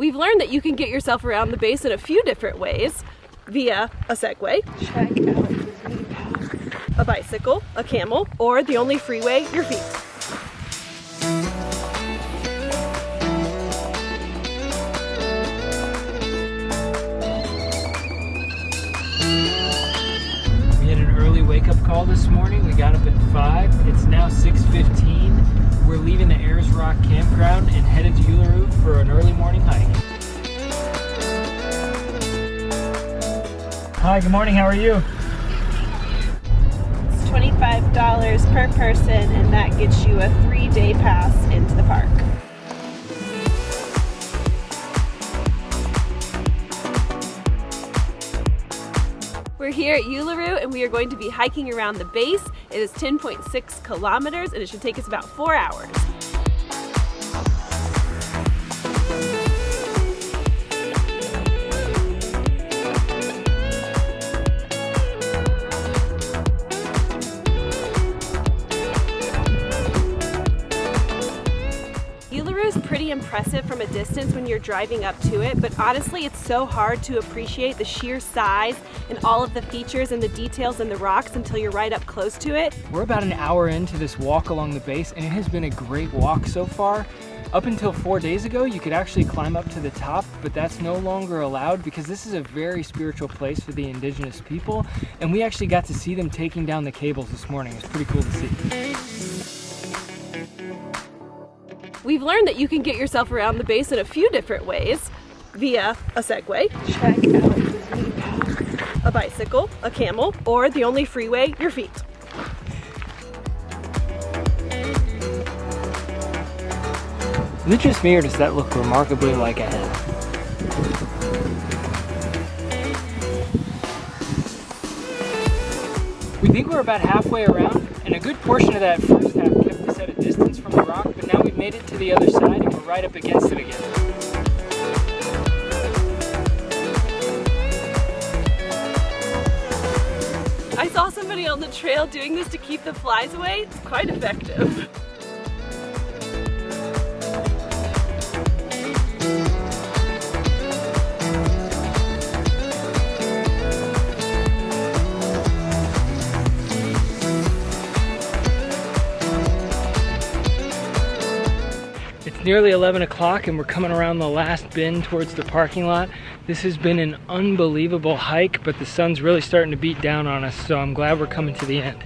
We've learned that you can get yourself around the base in a few different ways via a Segway, check out the knee pad, a bicycle, a camel, or the only freeway, your feet. We had an early wake-up call this morning. We got up at 5. It's now 6:15. We're leaving the Ayers Rock campground and headed to Uluru for an early morning hike. Hi, good morning. How are you? It's $25 per person, and that gets you a 3-day pass into the park. We're here at Uluru and we are going to be hiking around the base. It is 10.6 kilometers and it should take us about 4 hours. Uluru is pretty impressive from a distance when you're driving up to it, but honestly it's so hard to appreciate the sheer size and all of the features and the details in the rocks until you're right up close to it. We're about an hour into this walk along the base and it has been a great walk so far. Up until 4 days ago, you could actually climb up to the top, but that's no longer allowed because this is a very spiritual place for the indigenous people, and we actually got to see them taking down the cables this morning. It was pretty cool to see. We've learned that you can get yourself around the base in a few different ways via a Segway, check out the knee pad, a bicycle, a camel, or the only freeway, your feet. Is it just me or does that look remarkably like a head? We think we're about halfway around, and a good portion of that first half kept us at a distance from the rock, but now we've made it to the other side and we're right up against it again. I saw somebody on the trail doing this to keep the flies away. It's quite effective. It's nearly 11 o'clock and we're coming around the last bend towards the parking lot. This has been an unbelievable hike, but the sun's really starting to beat down on us, so I'm glad we're coming to the end.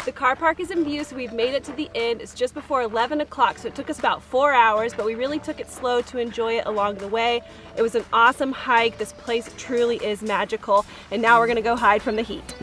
The car park is in view, so we've made it to the end. It's just before 11 o'clock, so it took us about 4 hours, but we really took it slow to enjoy it along the way. It was an awesome hike. This place truly is magical, and now we're gonna go hide from the heat.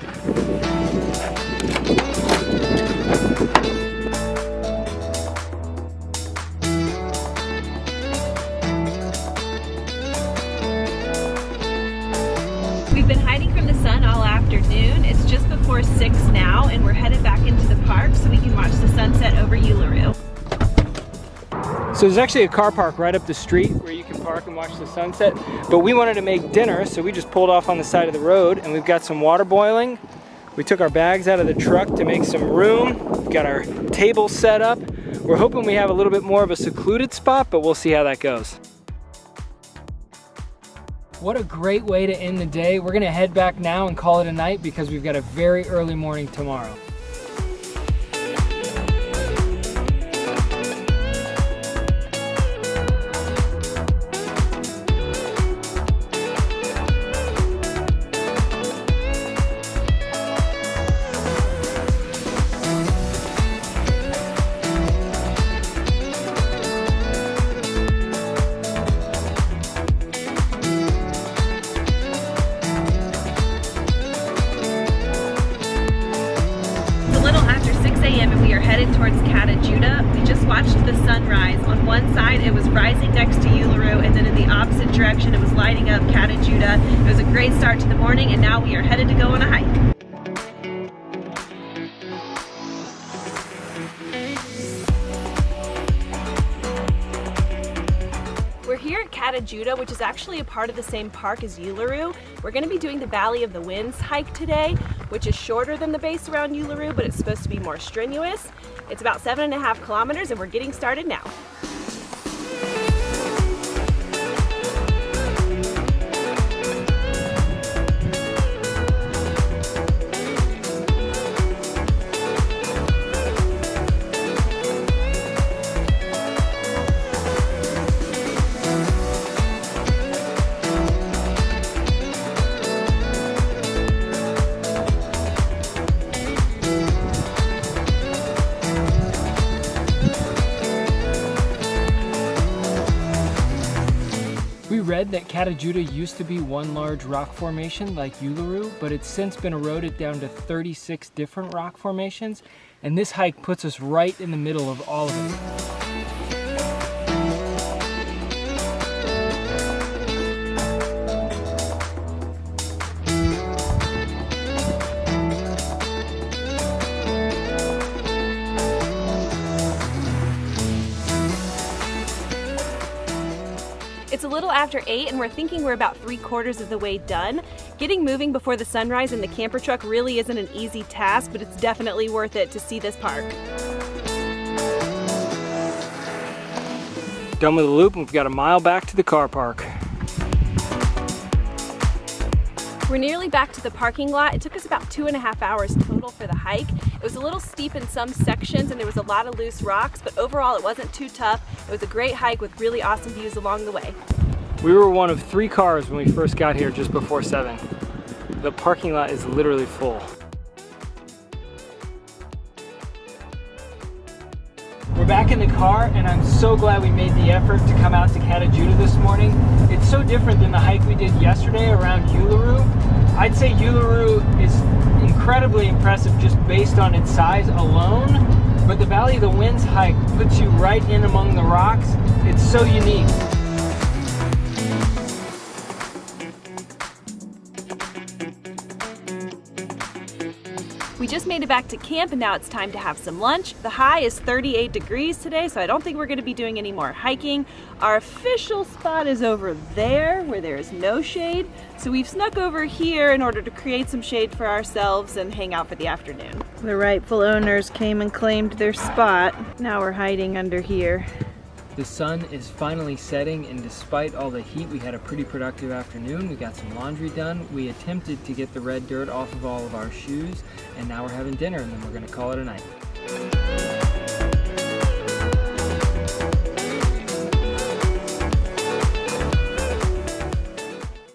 We've been hiding from the sun all afternoon. It's just before 6 now, and we're headed back into the park so we can watch the sunset over Uluru. So there's actually a car park right up the street where you can park and watch the sunset, but we wanted to make dinner, so we just pulled off on the side of the road, and we've got some water boiling. We took our bags out of the truck to make some room. We've got our table set up. We're hoping we have a little bit more of a secluded spot, but we'll see how that goes. What a great way to end the day. We're gonna head back now and call it a night because we've got a very early morning tomorrow. And we are headed towards Kata Tjuta. We just watched the sunrise. On one side it was rising next to Uluru, and then in the opposite direction it was lighting up Kata Tjuta. It was a great start to the morning, and now we are headed to go on a hike. We're here at Kata Tjuta, which is actually a part of the same park as Uluru. We're going to be doing the Valley of the Winds hike today, which is shorter than the base around Uluru, but it's supposed to be more strenuous. It's about 7.5 kilometers, and we're getting started now. read that Kata Tjuta used to be one large rock formation like Uluru, but it's since been eroded down to 36 different rock formations, and this hike puts us right in the middle of all of it. It's a little after 8 and we're thinking we're about 3/4 of the way done. Getting moving before the sunrise in the camper truck really isn't an easy task, but it's definitely worth it to see this park. Done with the loop, and we've got a mile back to the car park. We're nearly back to the parking lot. It took us about 2.5 hours total for the hike. It was a little steep in some sections and there was a lot of loose rocks, but overall it wasn't too tough. It was a great hike with really awesome views along the way. We were one of 3 cars when we first got here just before 7. The parking lot is literally full. We're back in the car, and I'm so glad we made the effort to come out to Kata Tjuta this morning. It's so different than the hike we did yesterday around Uluru. I'd say Uluru is incredibly impressive just based on its size alone, but the Valley of the Winds hike puts you right in among the rocks. It's so unique. We just made it back to camp and now it's time to have some lunch. The high is 38 degrees today, so I don't think we're going to be doing any more hiking. Our official spot is over there where there is no shade, so we've snuck over here in order to create some shade for ourselves and hang out for the afternoon. The rightful owners came and claimed their spot. Now we're hiding under here. The sun is finally setting, and despite all the heat, we had a pretty productive afternoon. We got some laundry done. We attempted to get the red dirt off of all of our shoes, and now we're having dinner, and then we're gonna call it a night.